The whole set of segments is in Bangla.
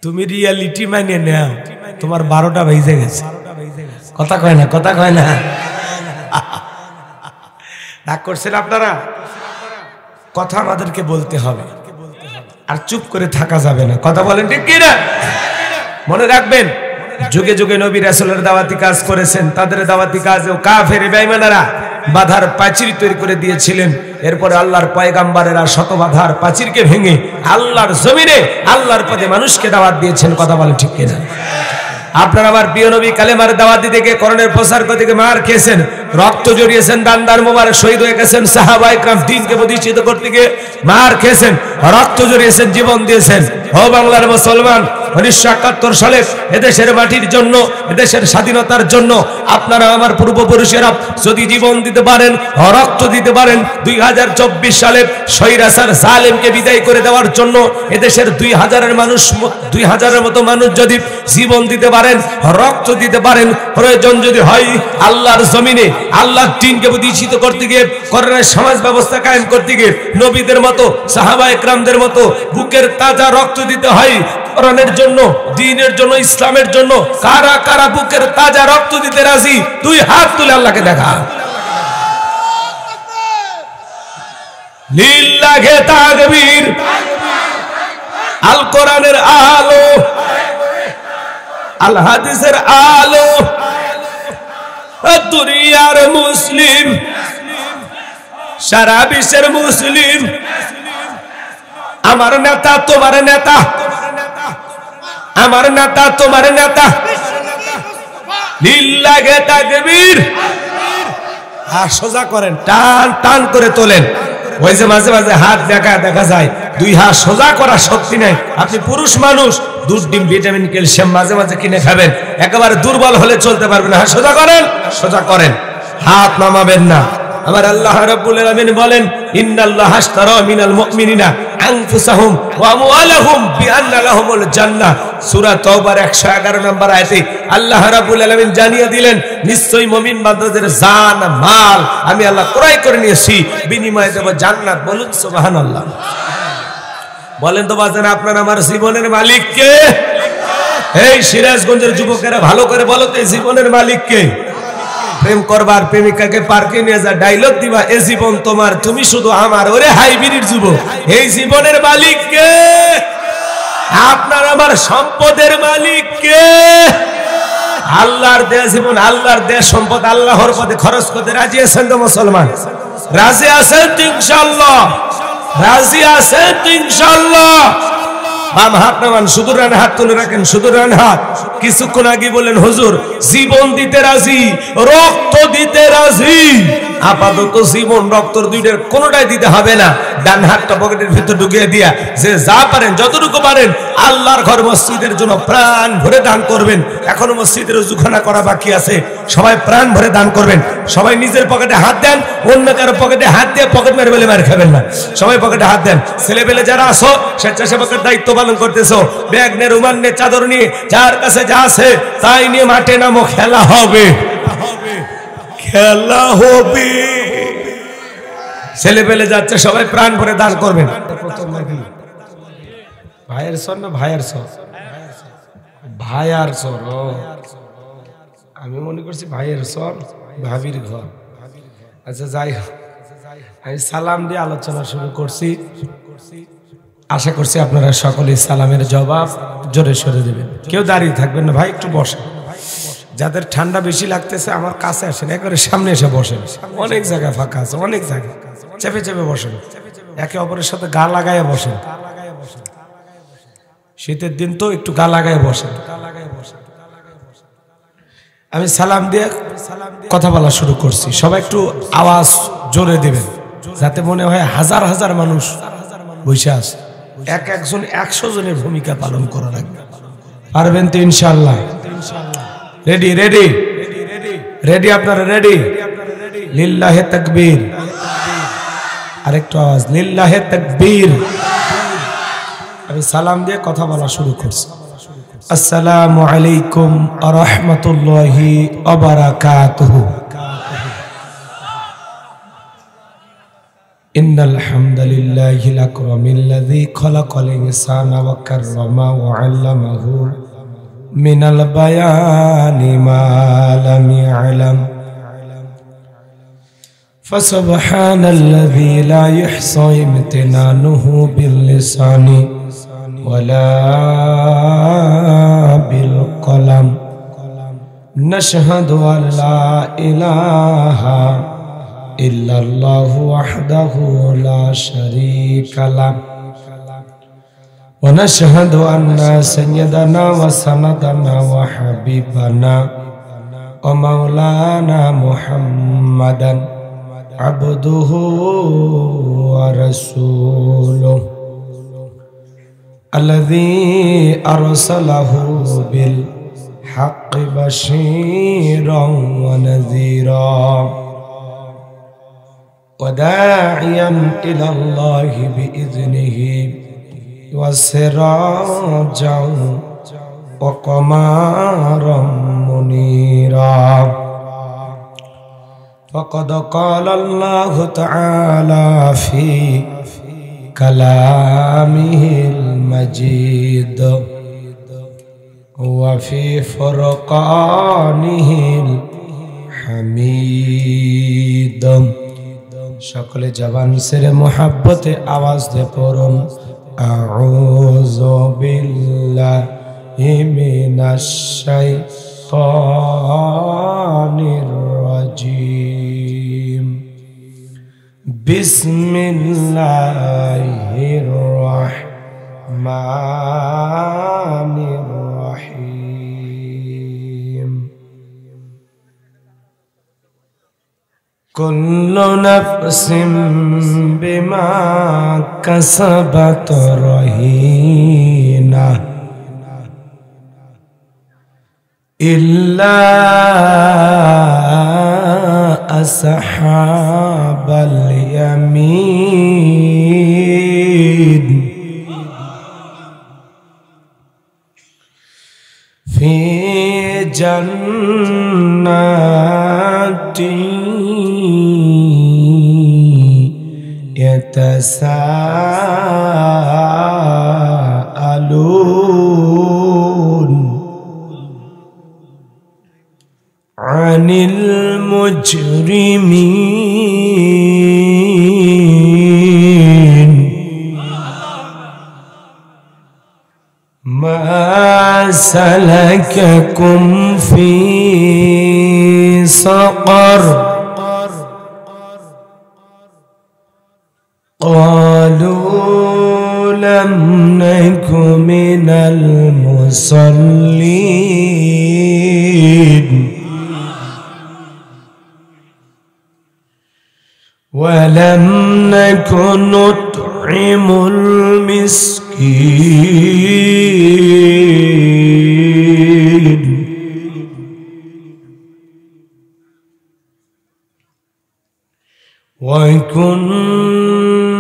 তুমি রিয়ালিটি মানে নাও, তোমার 12টা বেজে গেছে। কথা কয় না, কথা কয় না। রাগ করছেন আপনারা? কথা আমাদেরকে বলতে হবে, আর চুপ করে থাকা যাবে না। কথা বলেন ঠিক কি না? মনে রাখবেন, যুগে যুগে নবী রাসূলের দাওয়াতি কাজ করেছেন, তাদের দাওয়াতি কাজেও কাফের বেঈমানেরা বাধার প্রাচীর তৈরি করে দিয়েছিলেন। এরপরে আল্লাহর পয়গাম্বরেরা শত বাধার প্রাচীরকে ভেঙে আল্লাহর জমিনে আল্লাহর পথে মানুষকে দাওয়াত দিয়েছেন। কথা বলেন ঠিক কিনা? আপনারা আমার প্রিয় নবী কালেমার দাওয়াত দিতে গিয়ে কোরআনের প্রচার করতে গিয়ে মার খেয়েছেন, রক্ত জড়িয়েছেন, দান্দার মোবারক শহীদ হয়ে গেছেন। সাহাবায়ে کرام দ্বীনকে প্রতিষ্ঠিত করতে গিয়ে মার খেয়েছেন, রক্ত জড়িয়েছেন, জীবন দিয়েছেন। ও বাংলার মুসলমান, 1971 সালে এদেশের মাটির জন্য, এদেশের স্বাধীনতার জন্য আপনারা আমার পূর্বপুরুষেরা যদি জীবন দিতে পারেন, রক্ত দিতে পারেন, 2024 সালে স্বৈরাচার জালেমকে বিদায় করে দেওয়ার জন্য এদেশের 2000-এর মতো মানুষ যদি জীবন দিতে পারেন, রক্ত দিতে পারেন, প্রয়োজন যদি হয় আল্লাহর জমিনে আল্লাহর দ্বীনকে প্রতিষ্ঠিত করতে গিয়ে, কোরআনের সমাজ ব্যবস্থা কায়েম করতে গিয়ে নবীদের মতো সাহাবায়ে کرامদের মতো বুকের তাজা রক্ত দিতে হয় কোরআনের জন্য, দ্বীনের জন্য, ইসলামের জন্য। কারা কারা বুকের তাজা রক্ত দিতে রাজি? 2 হাত তুলে আল্লাহকে দেখা। লিল্লাহি তাকবীর। আল কোরআনের আলো, আল হাদিসের আলো, দুনিয়ার মুসলিম, সারা বিশ্বের মুসলিম, আমার নেতা তোমার নেতা, আমার নেতা তোমার নেতা। লিল্লাহি তাকবীর। হাত সোজা করেন, টান টান করে তোলেন। ওই যে মাঝে মাঝে হাত দেখা যায়, 2 হাত সোজা করার শক্তি নাই। আপনি পুরুষ মানুষ, দুধ, ডিম, ভিটামিন, ক্যালসিয়াম মাঝে মাঝে কিনে খাবেন, একেবারে দুর্বল হলে চলতে পারবেন না। হাত সোজা করেন, সোজা করেন, হাত নামাবেন না। আমার আল্লাহ রাব্বুল আলামিন বলেন, ইন্নাল্লাহা আশতারা মিনাল মুমিনিনা আনফুসাহুম ওয়া আমওয়ালাহুম বিআন্না লাহুমুল জান্নাহ। সূরা তাওবার 111 নম্বর আয়াতে আল্লাহ রাব্বুল আলামিন জানিয়ে দিলেন, নিশ্চয়ই মুমিন বান্দাদের জান মাল আমি আল্লাহ ক্রয় করে নিয়েছি, বিনিময়ে দেব জান্নাত। বলুন সুবহানাল্লাহ। বলেন তো বাজান, আপনার আমার জীবনের মালিক কে? এই সিরাজগঞ্জের যুবকেরা ভালো করে বলো তো, এই জীবনের মালিক কে? প্রেম করবার প্রেমিকাকে পার্কে নিয়ে যা ডায়লগ দিবা, এ জীবন তোমার, তুমি শুধু আমার। ওরে হাইব্রিড যুবক, এই জীবনের মালিক কে? আপনার আমার সম্পদের মালিক কে? আল্লাহর দেয়া জীবন, আল্লাহর দেয়া সম্পদ আল্লাহর পথে খরচ করতে রাজি আছেন তো মুসলমান? রাজি আছেন তো ইনশাআল্লাহ? রাজি আছেন তো ইনশাআল্লাহ? বাম হাত নামান, শুধু ডান হাত তুলে রাখেন, শুধু ডান হাত। কিছুক্ষণ আগে বলেন, হুজুর জীবন দিতে রাজি, রক্ত দিতে রাজি। আপাতত জীবন রক্ত দুইটার কোনোটাই দিতে হবে না। ডান হাতটা পকেটের ভিতর ঢুকিয়ে দিয়া যে যা পারেন, যতটুকু পারেন আল্লাহর ঘর মসজিদের জন্য প্রাণ ভরে দান করবেন। এখনো মসজিদের ওযুখানা করা বাকি আছে, সবাই প্রাণ ভরে দান করবেন। সবাই নিজের পকেটে হাত দেন, অন্য কারো পকেটে হাত দিয়ে পকেট মেরে বলে মার খাবেন না। সবাই পকেটে হাত দেন। ছেলেপেলে যারা আসো, স্বেচ্ছাসেবকের দায়িত্ব পালন করতেছো, ব্যাগ নে, রুমাল নে, চাদর নিয়ে, যার কাছে যা আছে তাই নিয়ে মাঠে নামো, খেলা হবে, খেলা হবে। ছেলেপেলে যাচ্ছে, সবাই প্রাণ ভরে দান করবেন। ভাইয়ের সর না ভাইয়ের সর? ভাইয়ার সর। আমি মনে করছি ভাইয়ের সর ভাবির ঘর। আচ্ছা যাই হোক, আমি সালাম দিয়ে আলোচনা শুরু করছি। আশা করছি আপনারা সকলে সালামের জবাব জোরে সরে দেবেন। কেউ দাঁড়িয়ে থাকবেন না ভাই, একটু বসেন। যাদের ঠান্ডা বেশি লাগতেছে আমার কাছে আসেন, একবারে সামনে এসে বসেন। অনেক জায়গা ফাঁকা আছে, অনেক জায়গা, চেপে চেপে বসেন, একে অপরের সাথে গা লাগায় বসেন। শীতের দিন তো একটু গা লাগায় বসেন। আমি সালাম দিয়ে কথা বলা শুরু করছি, সবাই একটু আওয়াজ জোরে দেবেন, যাতে মনে হয় হাজার হাজার মানুষ বসে আছে। একজন 100 জনের ভূমিকা পালন করা লাগবে। পারবেন তো ইনশাআল্লাহ? Ready ready ready? আপনারা রেডি? লিল্লাহি তাকবীর। আরেকটু আওয়াজ, লিল্লাহি তাকবীর। আমি সালাম দিয়ে কথা বলা শুরু করছি। আসসালামু আলাইকুম ওয়া রাহমাতুল্লাহি ওয়া বারাকাতুহু। إن الحمد لله الأكرم الذي خلق الإنسان وكرمه وعلمه من البيان ما لم يعلم فسبحان الذي لا يحصى امتنانه باللسان ولا بالقلم نشهد أن لا إله إلا الله وحده لا شريك له ونشهد أن سيدنا وسندنا وحبيبنا ومولانا محمدا عبده ورسوله الذي أرسله بالحق بشيرا ونذيرا وداعيا إلى الله بإذنه وسراجا وقمرا منيرا فقد قال الله تعالى في كلامه المجيد وفي فرقانه الحميد সকলে জবান সেরে মোহাব্বতে আওয়াজ দিয়ে পড়ুন আউযু বিল্লাহি মিনাশ শাইতানির রাজীম বিসমিল্লাহির রাহমানির রাহিম কুল্লু নাফসিন বিমা কাসাবাত রহিনা ইল্লা আসহাবাল ইয়ামিন ফি জান্নাতিন يتساءلون عن المجرمين ما سلككم في سقر قالوا لم نك من المصلين ولم نك نطعم المسكين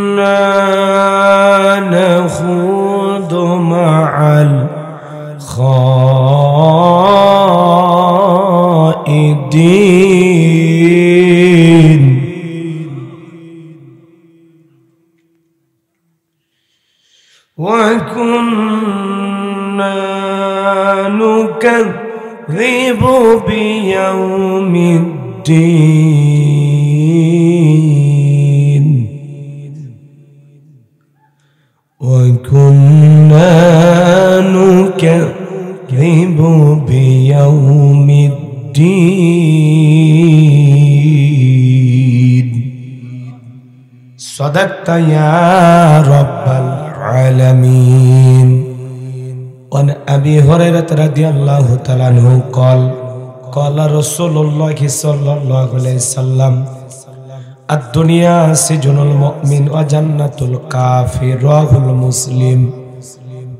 وكنا نخوض مع الخائضين وكنا نكذب بيوم الدين وكنا نكذب بيوم الدين صدقت يا رب العالمين. وعن أبي هريرة رضي الله تعالى عنه قال قال رسول الله صلى الله عليه وسلم الدنيا سجن المؤمن وجنة الكافر رواه المسلم.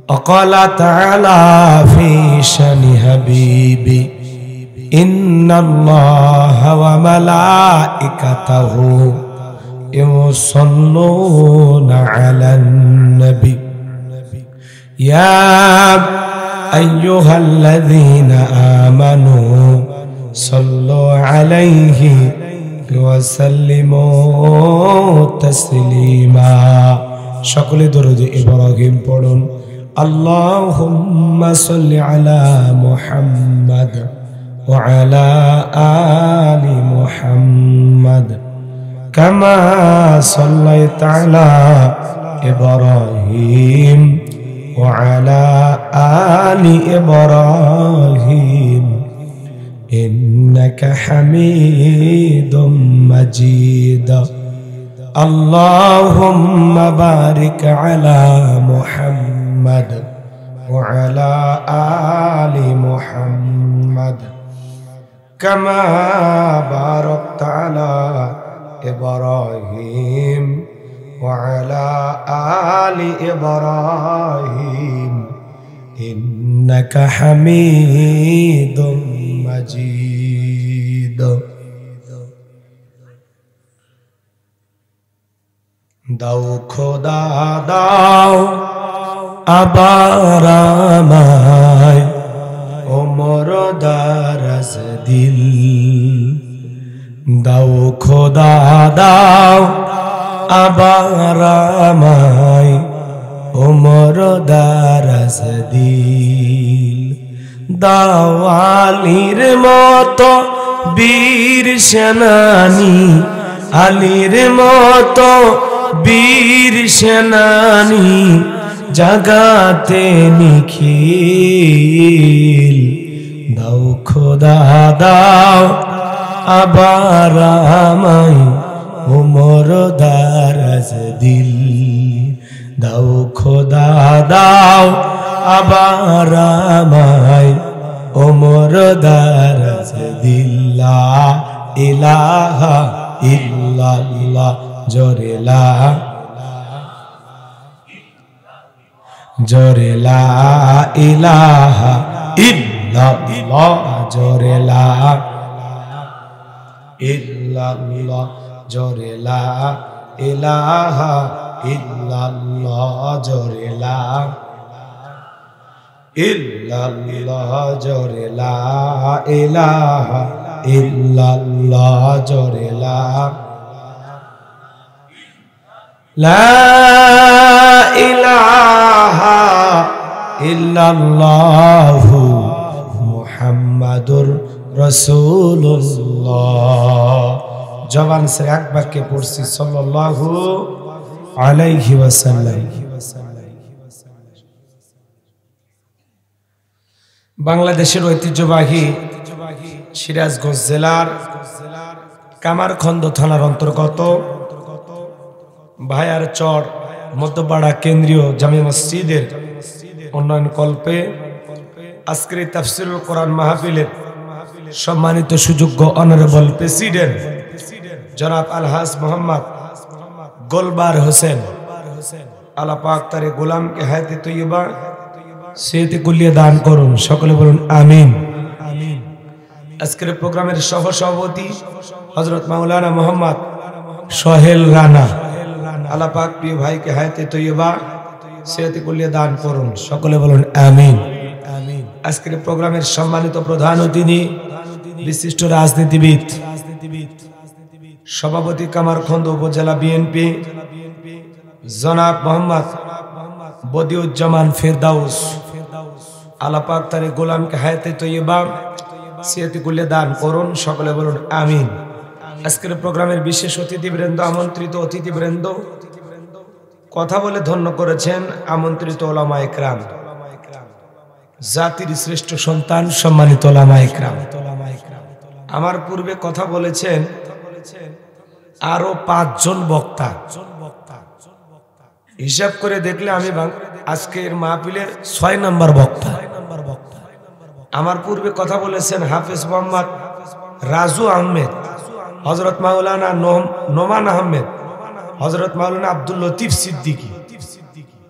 وقال تعالى في شأن حبيبي إن الله وملائكته يصلون على النبي يا أيها الذين آمنوا صلوا عليه وسلموا تسليما সকলে দরুদ ইব্রাহিম পড়ুন اللهم صل على محمد وعلى آل محمد كما صليت على إبراهيم وعلى آل إبراهيم إنك حميد مجيد اللهم بارك على محمد وعلى آل محمد كما باركت على إبراهيم وعلى آل إبراهيم إنك حميد مجيد দাও খোদা দাও আবার আমায় ওমর দারাজ দিল দাও খোদা দাও আবার আমায় ওমর দারাজ দিল দাও আলীর মতো বীর সেনানী আলীর মতো বীর সেনানী জাগাতে নিখিল দাও খোদা দাও আবার আমায় ওমর দারাজ দিল দাও খোদা দাও আবার আমায় ওমর দারাজ দিল লা ইলাহা ইল্লাল্লাহ জোরে লা ইলাহা ইল্লাল্লাহ জোরে লা ইল্লাল্লাহ জোরে লা ইলাহা ইল্লাল্লাহ জোরে লা ইল্লাল্লাহ জোরে লা ইলাহা ইল্লাল্লাহ জোরে লা ইলাহা ইল্লাল্লাহু মুহাম্মাদুর রাসূলুল্লাহ জবান সে এক বাক্যে পড়ছি সাল্লাল্লাহু আলাইহি ওয়াসাল্লাম। বাংলাদেশের ঐতিহ্যবাহী সিরাজগঞ্জ জেলার কামারখন্দ থানার অন্তর্গত ভায়ার চর মধ্যপাড়া কেন্দ্রীয় জামে মসজিদের উন্নয়ন কল্পে আজকের তাফসিরুল কোরআন মাহফিলের সম্মানিত সুযোগ্য অনারেবল প্রেসিডেন্ট জনাব আলহাজ মোহাম্মদ গোলবার হোসেন আল্লাহ পাক তার গোলামকে হায়াতে তৈয়বা সেহতে কুলিয়ে দান করুন, সকলে বলুন আমিন। আজকের প্রোগ্রামের সভাপতি হযরত মাওলানা মোহাম্মদ সোহেল রানা, আল্লাহ পাক প্রিয় ভাইকে হায়াতে তৈয়বা সেহতে কুলিয়ে দান করুন, সকলে বলুন আমিন। আজকের প্রোগ্রামের সম্মানিত প্রধান অতিথি বিশিষ্ট রাজনীতিবিদ সভাপতি কামারখন্দ উপজেলা বিএনপি জনাব মোহাম্মদ বদিউজ্জামান ফেরদাউস, আল্লাহ পাক তার গোলামকে হায়াতে তৈয়বা সেহতে কুলিয়ে দান করুন, সকলে বলুন আমিন। আজকের প্রোগ্রামের বিশেষ অতিথিবৃন্দ, আমন্ত্রিত অতিথিবৃন্দ, কথা বলে ধন্য করেছেন আমন্ত্রিত ওলামায়ে কেরাম, জাতির শ্রেষ্ঠ সন্তান সম্মানিত ওলামায়ে কেরাম। আমার পূর্বে কথা বলেছেন আরো 5 জন বক্তা, হিসাব করে দেখলে আমি আজকের মাহফিলের 6 নম্বর বক্তা। আমার পূর্বে কথা বলেছেন হাফেজ মোহাম্মদ রাজু আহমেদ, হযরত মাওলানা নোমান আহমেদ, হযরত মাওলানা আব্দুল লতিফ সিদ্দিকী,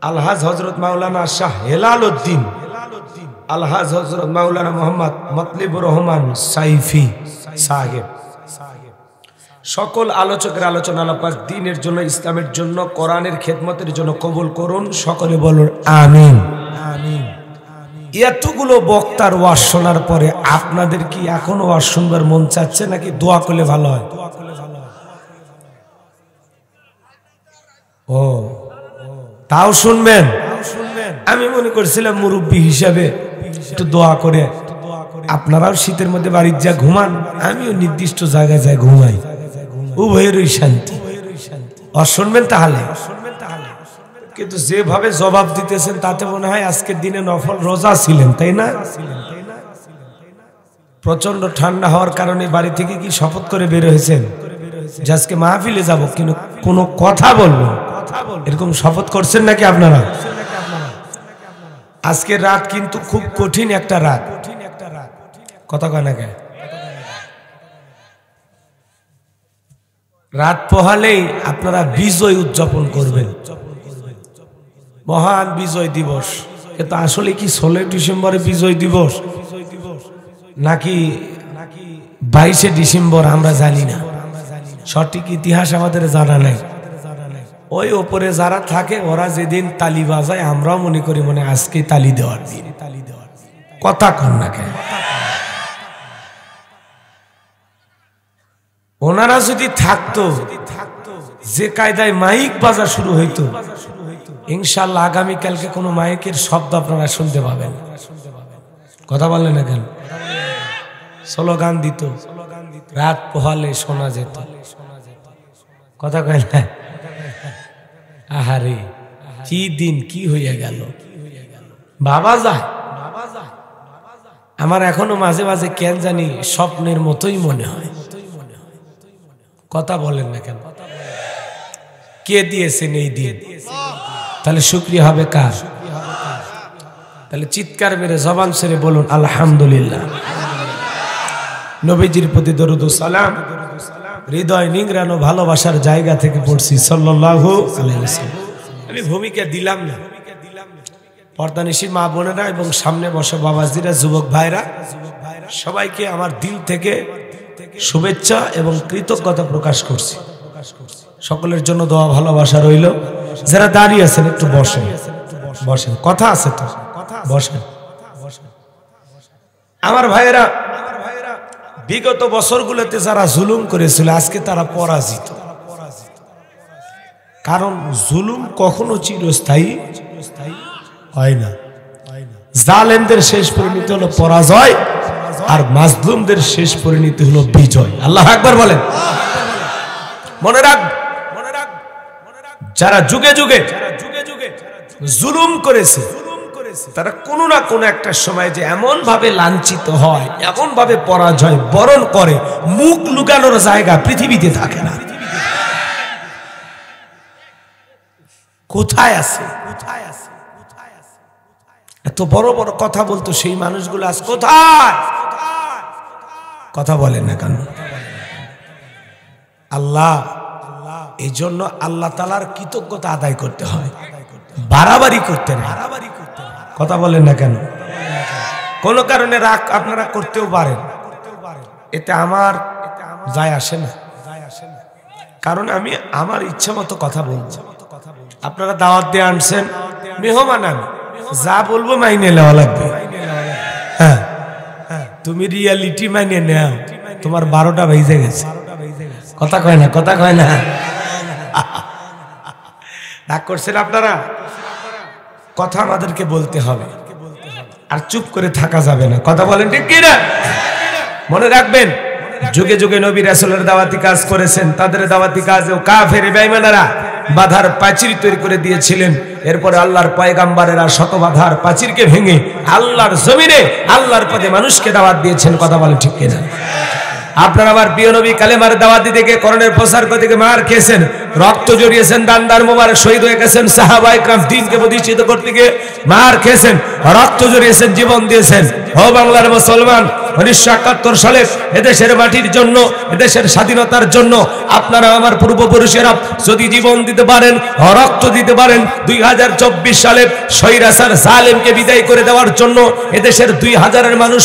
আলহাজ হযরত মাওলানা শাহ হেলাল উদ্দিন, আলহাজ হযরত মাওলানা মোহাম্মদ মতলিবুর রহমান সাইফি সাহেব। সকল আলোচকের আলোচনা আল্লাহ পাক দ্বীনের জন্য, ইসলামের জন্য, কোরআনের খেদমতের জন্য কবুল করুন, সকলে বলুন আমিন। এতগুলো বক্তার ওয়াজ শোনার পরে আপনাদের কি এখনো ওয়াজ শুনবার মন চাচ্ছে নাকি দোয়া করলে ভালো হয়? ও তাও শুনবেন। আমি মনে করছিলাম মুরব্বী হিসাবে একটু দোয়া করে, আপনারাও শীতের মধ্যে বাড়ির যা ঘুমান, আমিও নির্দিষ্ট জায়গায় যাই ঘুমাই, উভয়েরই শান্তি। আর শুনবেন তাহলে। কিন্তু যেভাবে জবাব দিতেছেন তাতে মনে হয় আজকের দিনে নফল রোজা ছিলেন, তাই না? প্রচন্ড ঠান্ডা হওয়ার কারণে বাড়ি থেকে কি শপথ করে বের হয়েছেন যে আজকে মাহফিলে যাব, কিন্তু কোনো কথা বলবো, এরকম শপথ করছেন নাকি আপনারা? আজকের রাত কিন্তু খুব কঠিন একটা রাত, কথা কয় না কে? রাত পোহালেই আপনারা বিজয় উদযাপন করবেন, মহান বিজয় দিবস। কিন্তু আসলে কি 16 ডিসেম্বরে বিজয় দিবস নাকি 22 ডিসেম্বর আমরা জানি না, সঠিক ইতিহাস আমাদের জানা নাই। ওই ওপরে যারা থাকে ওরা যেদিন তালি বাজায় আমরাও মনে করি মনে আজকে তালি দেওয়ার দিন, কথা কন না কেন? ওনারা যদি থাকতো, যে কায়দায় মাইক বাজা শুরু হইতো, ইনশাআল্লাহ আগামীকালকে কোনো মাইকের শব্দ আপনারা শুনতে পাবেন। কথা বললেন না কেন? স্লোগান দিত, রাত পোহালে শোনা যেত, কথা কয় না? আহারে কি দিন কি হইয়া গেল, বাবা যায়। আমার এখনো মাঝে মাঝে কেন জানি স্বপ্নের মতোই মনে হয়, কথা বলেন না কেন? কে দিয়েছেন এই দিন? তাহলে শুকরিয়া হবে কার? তাহলে চিৎকার মেরে জবান ছেড়ে বলুন আলহামদুলিল্লাহ। নবীজির প্রতি দরুদ ও সালাম হৃদয় নিংড়ানো ভালোবাসার জায়গা থেকে পড়ছি সাল্লাল্লাহু আলাইহি ওয়াসাল্লাম। আমি ভূমিকা দিলাম না, পর্দানিশী মা বোনেরা এবং সামনে বসা বাবাজিরা, যুবক ভাইরা, সবাইকে আমার দিল থেকে শুভেচ্ছা এবং কৃতজ্ঞতা প্রকাশ করছি। সকলের জন্য দোয়া ভালোবাসা রইল। যারা দাঁড়িয়ে আছেন একটু বসেন, বসেন, কথা আছে তো, বসেন। আমার ভাইয়েরা, বিগত বছরগুলোতে যারা জুলুম করেছিল আজকে তারা পরাজিত। কারণ জুলুম কখনো চিরস্থায়ী হয় না। জালেমদের শেষ পরিণতি হলো পরাজয়, আর মাজলুমদের শেষ পরিণতি হলো বিজয়। আল্লাহু আকবার বলেন। মনে রাখ, যারা যুগে যুগে জুলুম করেছে তারা কোনো না কোনো একটা সময় যে এমন ভাবে লাঞ্ছিত হয়, এমন ভাবে পরাজয় বরণ করে, মুখ লুকানোর জায়গা পৃথিবীতে থাকে না। কোথায় আছে? এত বড় বড় কথা বলতো সেই মানুষগুলো আজ কোথায়? কথা বলেন না কেন? আল্লাহ, এই জন্য আল্লাহ তাআলার কৃতজ্ঞতা আদায় করতে হয়, বাড়াবাড়ি করতে না। কথা বলেন না কেন? কোন কারণে রাগ আপনারা করতেও পারেন, এতে আমার যায় আসে না, কারণ আমি আমার ইচ্ছা মতো কথা বলবো। আপনারা দাওয়াত দিয়ে আনছেন, মেহমান আমি, যা বলবো মাইনে নেওয়া লাগবে। হ্যাঁ, তুমি রিয়ালিটি মাইনে নাও, তোমার 12টা বেজে গেছে। কথা কয় না, কথা কয় না। রাগ করছেন আপনারা? কথা আমাদেরকে বলতে হবে, আর চুপ করে থাকা যাবে না। কথা বলেন ঠিক কি না? মনে রাখবেন, যুগে যুগে নবী রাসূলের দাওয়াতি কাজ করেছেন, তাদের দাওয়াতি কাজেও কাফের বেঈমানেরা বাধার প্রাচীর তৈরি করে দিয়েছিলেন। এরপরে আল্লাহর পয়গাম্বরেরা শত বাধার প্রাচীরকে ভেঙে আল্লাহর জমিনে আল্লাহর পথে মানুষকে দাওয়াত দিয়েছেন। কথা বলেন ঠিক কিনা? আপনার আমার প্রিয় নবী কালেমার দাওয়াত দিতে গিয়ে করণের প্রসার করতে গিয়ে মার খেয়েছেন, রক্ত জড়িয়েছেন, দান্দার মোবারক শহীদ হয়ে গেছেন। সাহাবায়ে کرام দ্বীনকে প্রতিষ্ঠিত করতে গিয়ে মার খেয়েছেন, রক্ত জড়িয়েছেন, জীবন দিয়েছেন। ও বাংলার মুসলমান, 1971 সালে এদেশের মাটির জন্য, এদেশের স্বাধীনতার জন্য আপনারা আমার পূর্বপুরুষেরা যদি জীবন দিতে পারেন, রক্ত দিতে পারেন, 2024 সালে স্বৈরাচার জালেমকে বিদায় করে দেওয়ার জন্য এদেশের 2000-এর মানুষ,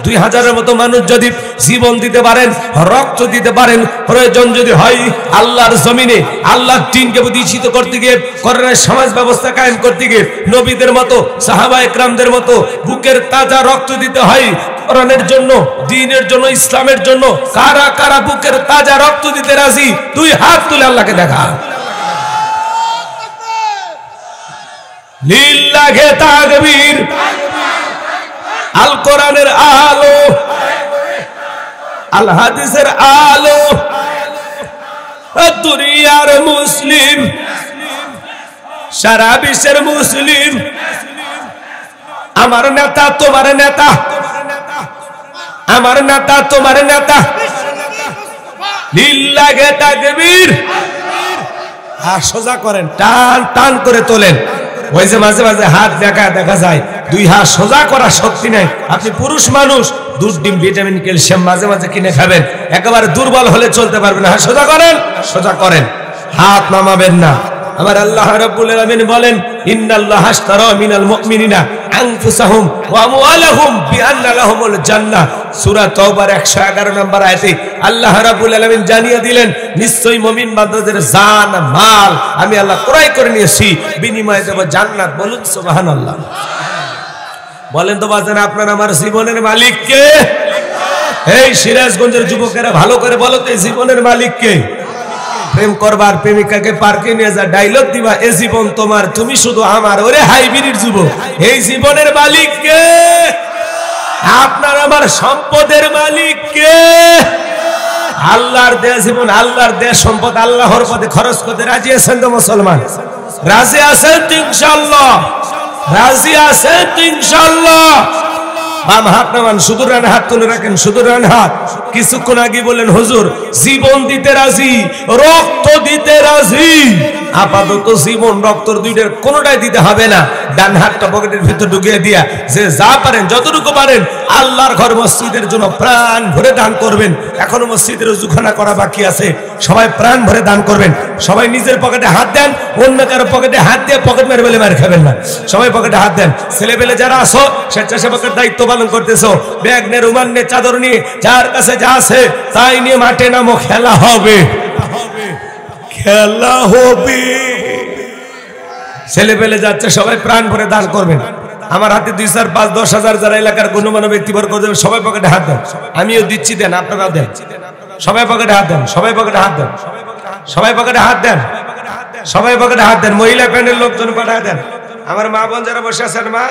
2000-এর মতো মানুষ যদি জীবন দিতে পারেন, রক্ত দিতে পারেন, প্রয়োজন যদি হয় আল্লাহর জমিনে আল্লাহর দ্বীনকে প্রতিষ্ঠিত করতে গিয়ে, কোরআনের সমাজ ব্যবস্থা কায়েম করতে গিয়ে নবীদের মতো, সাহাবায়ে کرامদের মতো বুকের তাজা রক্ত দিতে হয় কোরআনের জন্য, দ্বীনের জন্য, ইসলামের জন্য। কারা কারা বুকের তাজা রক্ত দিতে রাজি? দুই হাত তুলে আল্লাহকে দেখা। লিল্লাহে তাকবীর। আল কোরআনের আলো, আল হাদিসের আলো, দুনিয়ার মুসলিম, সারা বিশ্বের মুসলিম, আমার নেতা তোমার নেতা, আমার নেতা তোমার নেতা। লিল্লাহে তাকবীর। আর সোজা করেন, টান টান করে তোলেন। ওই যে মাঝে মাঝে হাত দেখা যায়, দুই হাত সোজা করা শক্তি নাই। আপনি পুরুষ মানুষ, দুধ ডিম ভিটামিন ক্যালসিয়াম মাঝে মাঝে কিনে খাবেন, একেবারে দুর্বল হলে চলতে পারবেন না। সোজা করেন, সোজা করেন, হাত নামাবেন না। আমার আল্লাহ রাব্বুল আলামিন বলেন, ইন্নাল্লাহা আশতারা মিনাল মুমিনিনা আনফুসাহুম ওয়া আমওয়ালাহুম বিআন্না লাহুমুল জান্নাহ। সূরা তাওবার 111 নম্বর আয়াতে আল্লাহ রাব্বুল আলামিন জানিয়ে দিলেন, নিশ্চয়ই মুমিন বান্দাদের জান মাল আমি আল্লাহ ক্রয় করে নিয়েছি, বিনিময়ে দেব জান্নাত। বলুন সুবহানাল্লাহ। বলেন তো বাজান, আপনার আমার জীবনের মালিক কে? এই সিরাজগঞ্জের যুবকেরা ভালো করে বলো তো, জীবনের মালিক কে? প্রেম করবার প্রেমিকাকে পার্কে নিয়ে যা ডায়লগ দিবা, এ জীবন তোমার, তুমি শুধু আমার। ওরে হাইব্রিড যুবক, এই জীবনের মালিক কে? আপনার আমার সম্পদের মালিক কে? আল্লাহর দেয়া জীবন, আল্লাহর দেয়া সম্পদ আল্লাহর পথে খরচ করতে রাজি আছেন তো মুসলমান? রাজি আছেন তো ইনশাআল্লাহ? রাজি আছেন তো ইনশাআল্লাহ? বাম হাত নামান, শুধু ডান হাত তুলে রাখেন, শুধু ডান হাত। কিছুক্ষণ আগে বলেন, হুজুর জীবন দিতে রাজি, রক্ত দিতে রাজি। আপাতত জীবন রক্ত দুইটার কোনোটাই দিতে হবে না। ডান হাতটা পকেটের ভিতর ঢুকিয়ে দিয়া যে যা পারেন, যতটুকু পারেন আল্লাহর ঘর মসজিদের জন্য প্রাণ ভরে দান করবেন। এখনো মসজিদের ওযুখানা করা বাকি আছে, সবাই প্রাণ ভরে দান করবেন। সবাই নিজের পকেটে হাত দেন, অন্য কারো পকেটে হাত দিয়ে পকেট মেরে বেলে মার খাবেন না। সবাই পকেটে হাত দেন। ছেলে পেলে যারা আসো, স্বেচ্ছাসেবকের দায়িত্ব পালন করতেছো, ব্যাগ নে, রুমাল নে, চাদর নিয়ে, যার কাছে যা আছে তাই নিয়ে মাঠে নামো, খেলা হবে, খেলা হবে। ছেলে পেলে যাচ্ছে, সবাই প্রাণ ভরে দান করবেন। আমার হাতে 2, 4, 5, 10 হাজার যারা এলাকার গণ্যমান্য ব্যক্তিবর্গ দেবেন, সবাই পকেটে হাত দেন। আমিও দিচ্ছি, দেন, আপনারাও দেন। সবাই পকেটে হাত দেন, সবাই পকেটে হাত দেন, সবাই পকেটে হাত দেন, সবাই পকেটে হাত দেন। মহিলা প্যান্ডেল লোকজন পাঠায় দেন। আমার মা বোন যারা বসে আছেন, মা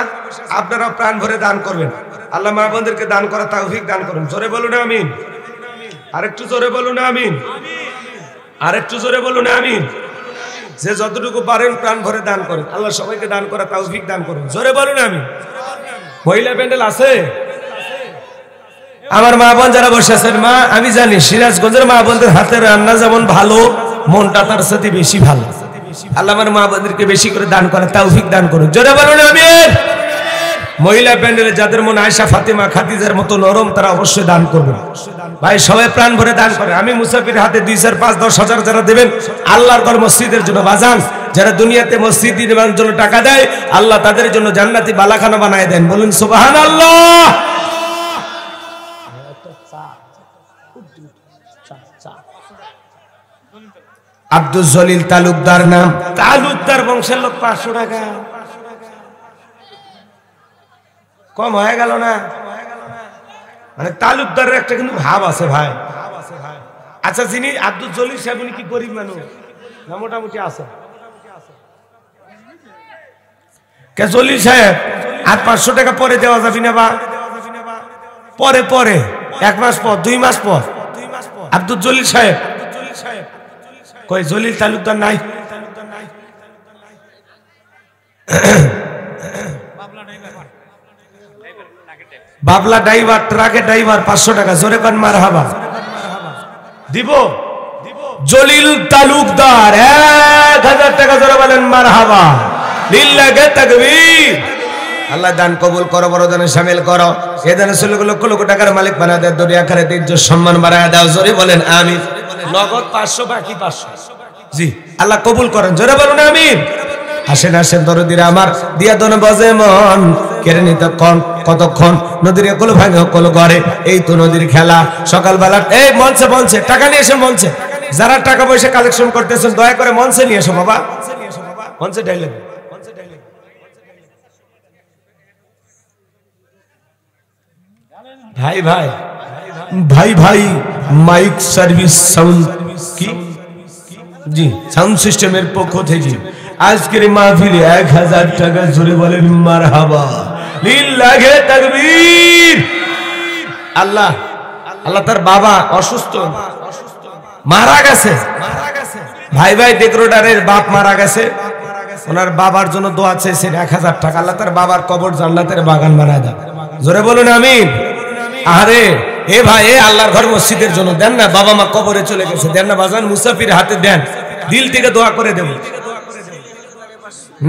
আপনারা প্রাণ ভরে দান করবেন। আল্লাহ মা বোনদেরকে দান করা তৌফিক দান করুন। জোরে বলুন আমিন। আরেকটু জোরে বলুন আমিন। আরেকটু জোরে বলুন আমিন। যে যতটুকু পারেন প্রাণ ভরে দান করেন। আল্লাহ সবাইকে দান করা তৌফিক দান করুন। জোরে বলুন আমিন। মহিলা প্যান্ডেল আছে? আমার মা বোন যারা বসে আছেন, মা আমি জানি সিরাজগঞ্জের মা বোনদের হাতের রান্না যেমন ভালো, মনটা তার সাথে বেশি ভালো। আল্লাহ আমার মা বোনদেরকে বেশি করে দান করা তৌফিক দান করুন। জোরে বলুন আমিন। মহিলা প্যান্ডেলে যাদের মন আয়েশা, ফাতেমা, খাদিজার মতো নরম, তারা অবশ্যই দান করবেন। ভাই সবাই প্রাণ ভরে দান করে। আমি মুসাফির হাতে 2, 4, 5, 10 হাজার যারা দেবেন আল্লাহর ঘর মসজিদের জন্য, বাজান যারা দুনিয়াতে মসজিদ নির্মাণের জন্য টাকা দেয়, আল্লাহ তাদের জন্য জান্নাতি বালাখানা বানায় দেন। বলুন সুবহানাল্লাহ। আব্দুল জলিল তালুকদার নাম, তালুকদার বংশের লোক। 500 টাকা কম হয়ে গেল না? মানে তালুকদারের একটা কিন্তু ভাব আছে ভাই। আচ্ছা, যিনি আব্দুল জলিল সাহেব, উনি কি গরিব মানুষ না মোটামুটি আছে? কে জলিল সাহেব? আর 500 টাকা পরে দেওয়া যাবে না? বা পরে পরে 1 মাস পর, 2 মাস পর। আব্দুল জলিল সাহেব কই? জলিল তালুকদার নাই? বাবলা ড্রাইভার, ট্রাকে ড্রাইভার, 500 টাকা। জোরে কান মারহাবা। দিব? জলিল তালুকদার 1000 টাকা। জোরে বলেন মারহাবা। লিল্লাহি তাকবীর। আল্লাহ দান কবুল করো, বড় দানে শামিল করো। এই দানে লক্ষ লক্ষ টাকার মালিক বানায় দেয়, দুনিয়া আখিরাতে ইজ্জত সম্মান বাড়ায় দাও। জোরে বলেন আমিন। নগদ 500, বাকি 500। জি আল্লাহ কবুল করেন। জোরে বলুন আমিন। আসেন আসেন দরদিরা আমার, দিয়া দন বাজে মন, কেড়ে নিতে কতক্ষণ, নদীর কল ভাঙে কল করে। এই তো নদীর খেলা। সকালবেলা এই মঞ্চে মঞ্চে টাকা নিয়ে এসে, মঞ্চে যারা টাকা পয়সা কালেকশন করতেছেন দয়া করে মঞ্চে নিয়ে এসো বাবা। মঞ্চে ডাইলে ভাই ভাই ভাই ভাই মাইক সার্ভিস সাউন্ড কি জি সাউন্ড সিস্টেমের পক্ষ থেকে আজকের মাহফিলে 1000 টাকা জোরে বলেন মারহাবা, লিল্লাহি তাকবীর। আল্লাহ আল্লাহ তার বাবা অসুস্থ, মারা গেছে। ভাই ভাই ডেকোরেটরের বাপ মারা গেছে, ওনার বাবার জন্য দোয়া চেয়েছেন 1000 টাকা। আল্লাহ তার বাবার কবর জান্নাতের বাগান বানায় দাও, জোরে বলুন আমিন। আরে এ ভাই, এ আল্লাহর ঘর মসজিদের জন্য দেন না, বাবা মা কবরে চলে গেছে, দেন না বাজান, মুসাফির হাতে দেন, দিল থেকে দোয়া করে দেব।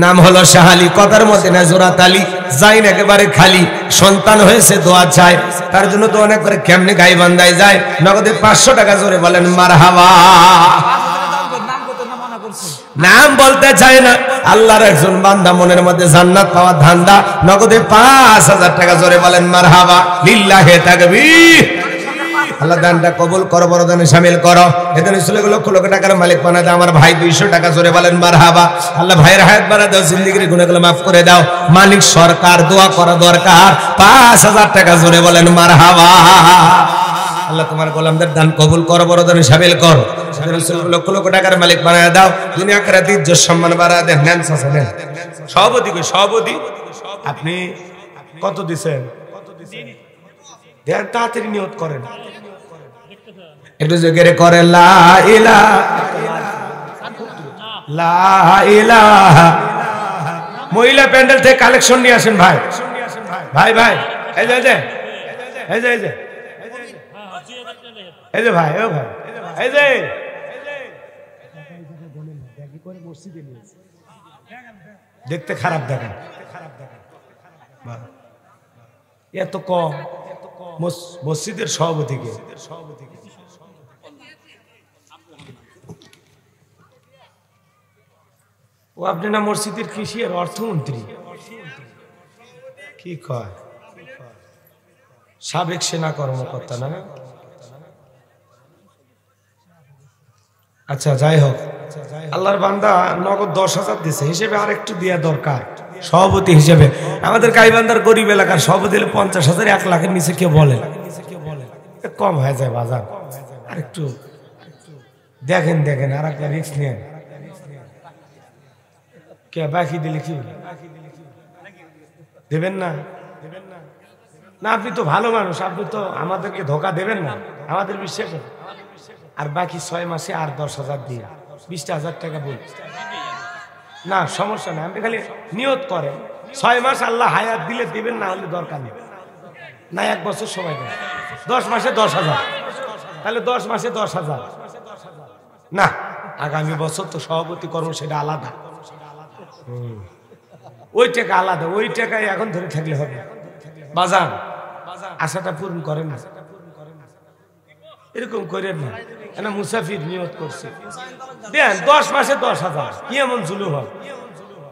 নাম হলো শাহালি, কথার মধ্যে না জোরাত আলী, যাই না একেবারে খালি, সন্তান হয়েছে দোয়া চায়, তার জন্য দোয়া না করে কেমনে গাইবান্ধায় যায়, নগদে 500 টাকা জোরে বলেন মারহাবা। নাম বলতে চায় না, আল্লাহর একজন বান্দা মনের মধ্যে জান্নাত পাওয়ার ধান্দা, নগদে 5000 টাকা জোরে বলেন মারহাবা, লিল্লাহি তাকবীর। আল্লাহ দানটা কবুল করো, বড় দানে শামিল করো, এখানে লক্ষ লক্ষ টাকার মালিক বানা দাও আমার ভাই, 200 টাকা জোরে বলেন মারহাবা। আল্লাহ ভাইয়ের হায়াত বাড়া দাও, জিন্দেগির গুনাহগুলো মাফ করে দাও। মালিক সরকার দোয়া করা দরকার, 5000 টাকা জোরে বলেন মারহাবা। আল্লাহ তোমার গোলামদের দান কবুল করো, বড় দানে শামিল করো, লক্ষ লক্ষ টাকার মালিক বানায় দাও, দুনিয়া আখিরাতে ইজ্জত সম্মান বাড়ায় দেন। নেন চাচা নেন, সভাপতি কই, সভাপতি আপনি কত দিবেন? দেন, তাড়াতাড়ি নিয়ত করেন, একটু জোরে করে লা ইলাহা। মহিলা প্যান্ডেল থেকে কালেকশন নিয়ে আসেন ভাই, ভাই ভাই, এই যে এই যে এই যে এই যে ভাই, ও ভাই, এই যে দেখতে খারাপ দেখেন, এত কম মসজিদের সভাপতিকে। ও আপনি না মসজিদের কৃষি আর অর্থমন্ত্রী, কি কয়, সাবেক সেনা কর্মকর্তা না? আচ্ছা যাই হোক, আল্লাহর বান্দা নগদ 10,000 দিছে, হিসেবে আর একটু দেওয়া দরকার সভাপতি হিসেবে। আমাদের গাইবান্ধার গরিব এলাকার সভাপতি হলে 50,000, 1 লাখের নিচে কেউ বলে, কম হয়ে যায় বাজার, আর একটু দেখেন দেখেন, আর একটা রিস্ক নেন। কে বাকি দিলে কি দেবেন না? না, আপনি তো ভালো মানুষ, আপনি তো আমাদেরকে ধোকা দেবেন না, আমাদের বিশ্বাস। আর বাকি 6 মাসে আর 10,000 দিয়ে 20,000 টাকা বল না, সমস্যা নেই, আপনি খালি নিয়ত করেন 6 মাস আল্লাহ হায়াত দিলে দিবেন, না হলে দরকার নেই, না 1 বছর সময় দেন, 10 মাসে 10,000, তাহলে 10 মাসে 10,000 না, আগামী বছর তো সভাপতি কর্ম সেটা আলাদা, ওই টাকা আলাদা, ওই টাকায় এখন ধরে থাকলে হবে। বাজান আশাটা পূরণ করেন না, এরকম করেন না, না মুসাফির নিয়ত করছে দেন 10 মাসে 10,000, কি এমন জুলুম হয়?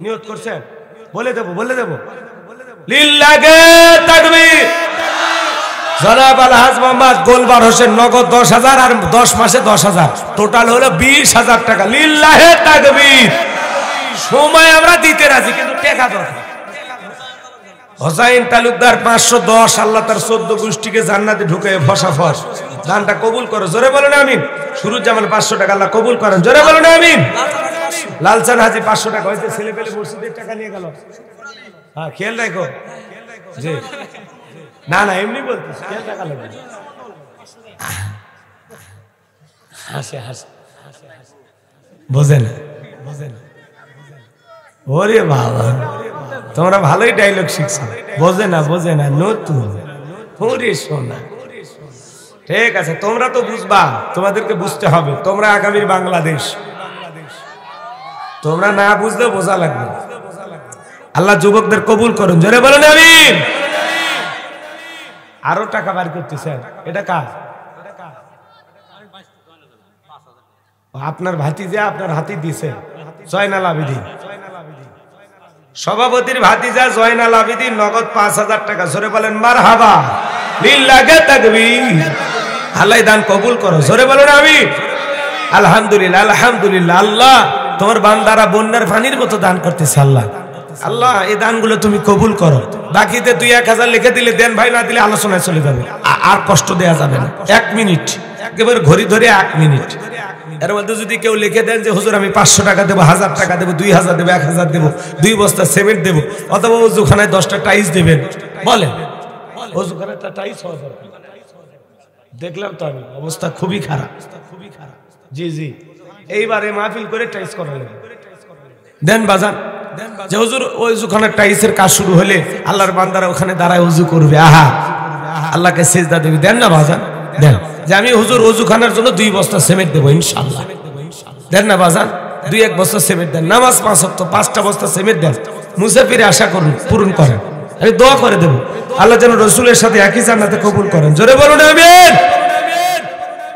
নিয়ত করছেন, বলে দেবো, বলে দেবো, লিল্লাহি তাকবীর। জনাব আলহাজ মোহাম্মদ গোলবার হোসেন নগদ 10,000 আর 10 মাসে 10,000, টোটাল হলো 20,000 টাকা, লিল্লাহি তাকবীর। সময় আমরা দিতে রাজি, কিন্তু টাকা দরকার। হোসাইন তালুকদার 510, আল্লাহ তার 14 গোষ্ঠীকে জান্নাতে ঢুকে ফসাফস, দানটা কবুল করো, জোরে বলেন আমিন। সুরুজ্জামান 500 টাকা আল্লাহ কবুল করেন, জোরে বলেন আমিন। লালচান হাজি 500 টাকা, হয়তো ছেলে পেলে মসজিদের টাকা নিয়ে গেল, হ্যাঁ খেয়াল রাখো, জি না না এমনি বলতেছি, খেয়াল রাখা লাগবে, হাসে হাসে বোঝে না, বোঝে না, ওরে বাবা তোমরা ভালোই ডায়লগ শিখছো, বোঝে না, বোঝে না, নতুন ওরে শোনা, ঠিক আছে, তোমরা তো বুঝবা, তোমাদেরকে বুঝতে হবে, তোমরা আগামীর বাংলাদেশ, তোমরা না বুঝলেও বোঝা লাগবে। আল্লাহ যুবকদের কবুল করুন, জোরে বলেন আমিন। আরো টাকা বার করতেছেন, এটা কাজ আপনার ভাতিজা আপনার হাতে দিছে, জয়নাল আবেদীন, সভাপতির ভাতিজা জয়নাল আবেদীন, নগদ 5,000 টাকা, জোরে বলেন মারহাবা, লিল্লাহি তাকবীর। আল্লাহ দান কবুল করো, জোরে বলেন আমিন। আলহামদুলিল্লাহ, আলহামদুলিল্লাহ। আল্লাহ তোমার বান্দারা বন্যার পানির মতো দান করতেছে, আল্লাহ আল্লাহ এই দানগুলো তুমি কবুল করো। বাকিতে 2-1,000 লিখে দিলে দেন ভাই, না দিলে আলোচনায় চলে যাবে, আর কষ্ট দেয়া যাবে না। 1 মিনিট, একেবারে ঘড়ি ধরে 1 মিনিট, এর মধ্যে যদি কেউ লিখে দেন যে হুজুর আমি 500 টাকা দেবো, 1000 টাকা দেবো, 2000 দেবো, 1000 দেবো, 2 বস্তা সিমেন্ট দেবো, অথবা ওজুখানায় 10টা টাইলস দেবেন, বলেন ওজুখানায় টাইলস হওয়া দরকার। দেখলাম তো আমি অবস্থা খুবই খারাপ। জি জি, এইবারে মাহফিল করে টাইলস করা লাগে। দেন বাজান যে হুজুর ওই ওজুখানার টাইলসের কাজ শুরু হলে আল্লাহর বান্দারা ওখানে দাঁড়ায় ওযু করবে, আহা আল্লাহকে সিজদা দেবে। দেন না বাজান, দেন যে আমি হুজুর ওজুখানার জন্য 2 বস্তা সিমেন্ট দেবো ইনশাআল্লাহ। দেন না বাজান, 2-1 বস্তা সিমেন্ট দেন। নামাজ 5 ওয়াক্ত 5টা বস্তা সিমেন্ট দেন। মুসাফিরে আশা করুন পূরণ করেন। আমি দোয়া করে দেব আল্লাহ যেন রাসূলের সাথে একই জান্নাতে কবুল করেন। জোরে বলুন আমিন।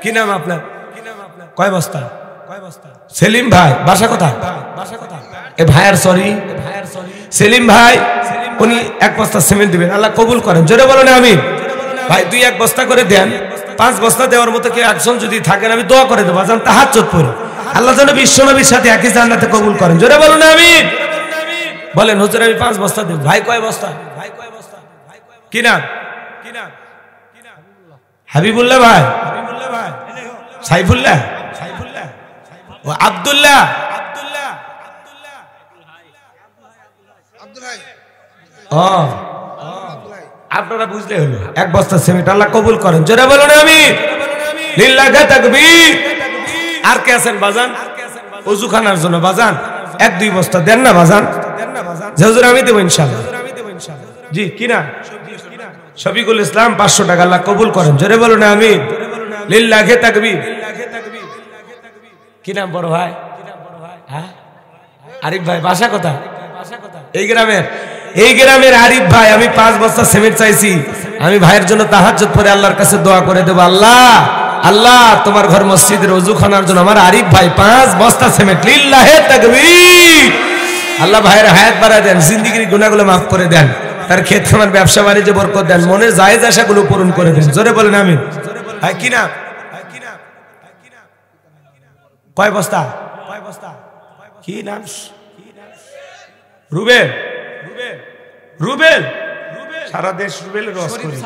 কি নাম আপনার? কয় বস্তা? সেলিম ভাই, বাসা কোথায়? এ ভাইয়ার সরি সেলিম ভাই, উনি 1 বস্তা সিমেন্ট দিবেন, আল্লাহ কবুল করেন। জোরে বলুন আমিন। ভাই 2-1 বস্তা করে দেন। 5 বস্তা দেওয়ার মতো কেউ একজন যদি থাকেন আমি দোয়া করে দেবো, যেন তাহাজ্জুদ পড়ে আল্লাহ যেন বিশ্বনবীর সাথে একই জান্নাতে কবুল করেন। জোরে বলুন আমিন। বলেন হুজুর আমি 5 বস্তা দেব। ভাই কয় বস্তা? কি নাম? হাবিবুল্লাহ ভাই, সাইফুল্লাহ, ও আব্দুল্লাহ, আপনারা বুঝলে হলো। 1 বস্তা সিমেন্ট, আল্লাহ কবুল করেন। জোরে বলুন আমিন। লিল্লাহি তাকবীর। আর কে আছেন বাজান ওযুখানার জন্য? বাজান 1-2 বস্তা দেন না বাজান, যে হুজুর আমি দেব ইনশাআল্লাহ। জি কি না? শফিকুল ইসলাম 500 টাকা, আল্লাহ কবুল করেন। জোরে বলুন আমিন। লিল্লাহি তাকবীর। কি নাম বড় ভাই? হ্যাঁ আরিফ ভাই, বাসা কোথায়? এই গ্রামের আরিফ ভাই। আমি 5 বস্তা সিমেন্ট চাইছি। আমি ভাইয়ের জন্য তাহাজ্জুদ পড়ে আল্লাহর কাছে দোয়া করে দেব, আল্লাহ আল্লাহ তোমার ঘর মসজিদের ওযুখানার জন্য আমার আরিফ ভাই 5 বস্তা সিমেন্ট। লিল্লাহি তাকবীর। আল্লাহ ভাইয়ের হায়াত বাড়ায় দেন, জিন্দেগির গুনাহগুলো মাফ করে দেন, তার ক্ষেত খামার ব্যবসা বাণিজ্যে বরকত দেন, মনের জায়েজ আশাগুলো পূরণ করে দেন। জোরে বলেন আমিন। ভাই কি নাম? কয় বস্তা? কি নাম? রুবেল। রুবেল সারা দেশ রুবেল রস করি।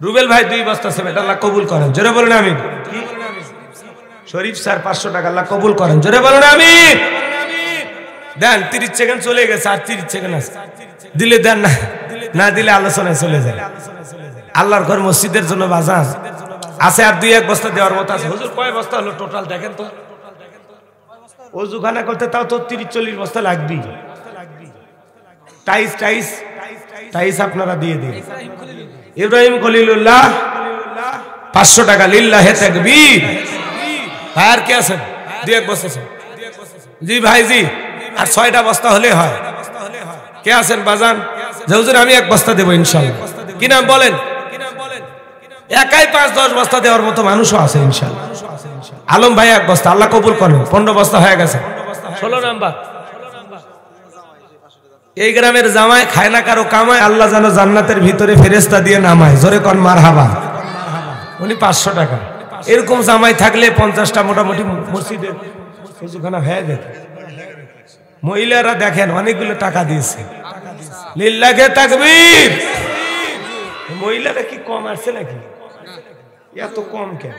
রুবেল ভাই 2 বস্তা সিমেন্ট, আল্লাহ কবুল করেন। জোরে বলেন আমিন। শরীফ স্যার 500 টাকা, আল্লাহ কবুল করেন। জোরে বলেন আমিন। দেন 30 সেকেন্ড চলে গেছে, আর 30 সেকেন্ড আছে। দিলে দেন, না না দিলে আলোচনায় চলে যায়। আল্লাহর ঘর মসজিদের জন্য বাজান আছে, আর 2-1 বস্তা দেওয়ার মতো আছে। হুজুর কয় বস্তা হলো টোটাল দেখেন তো? ওযুখানা করতে তাও তো 30-40 বস্তা লাগবে। টাইস আপনারা দিয়ে দিন। ইব্রাহিম খলিলুল্লাহ 500 টাকা। লিল্লাহি তাকবীর। আর কে আছেন? 2-1 বস্তা আছে। জি ভাই জি, আর 6টা বস্তা হলে হয়। কে আছেন বাজান? যে হুজুর আমি 1 বস্তা দেব ইনশাআল্লাহ। কি নাম বলেন? একাই 5-10 বস্তা দেওয়ার মতো মানুষও আছে ইনশাআল্লাহ। আলম ভাই 1 বস্তা, আল্লাহ কবুল করেন। 15 বস্তা হয়ে গেছে। 16 নাম্বার। এই গ্রামের জামাই খায় না কারো কামায়, আল্লাহ যেন জান্নাতের ভিতরে ফেরেশতা দিয়ে নামায়। জোরে কোন মারহাবা। উনি 500 টাকা। এরকম জামাই থাকলে 50টা মোটামুটি মসজিদে ওযুখানা হয়ে যেত। মহিলারা দেখেন অনেকগুলো টাকা দিয়েছে। লিল্লাহি তাকবীর। মহিলারা কি কম আসছে নাকি? এত কম কেন?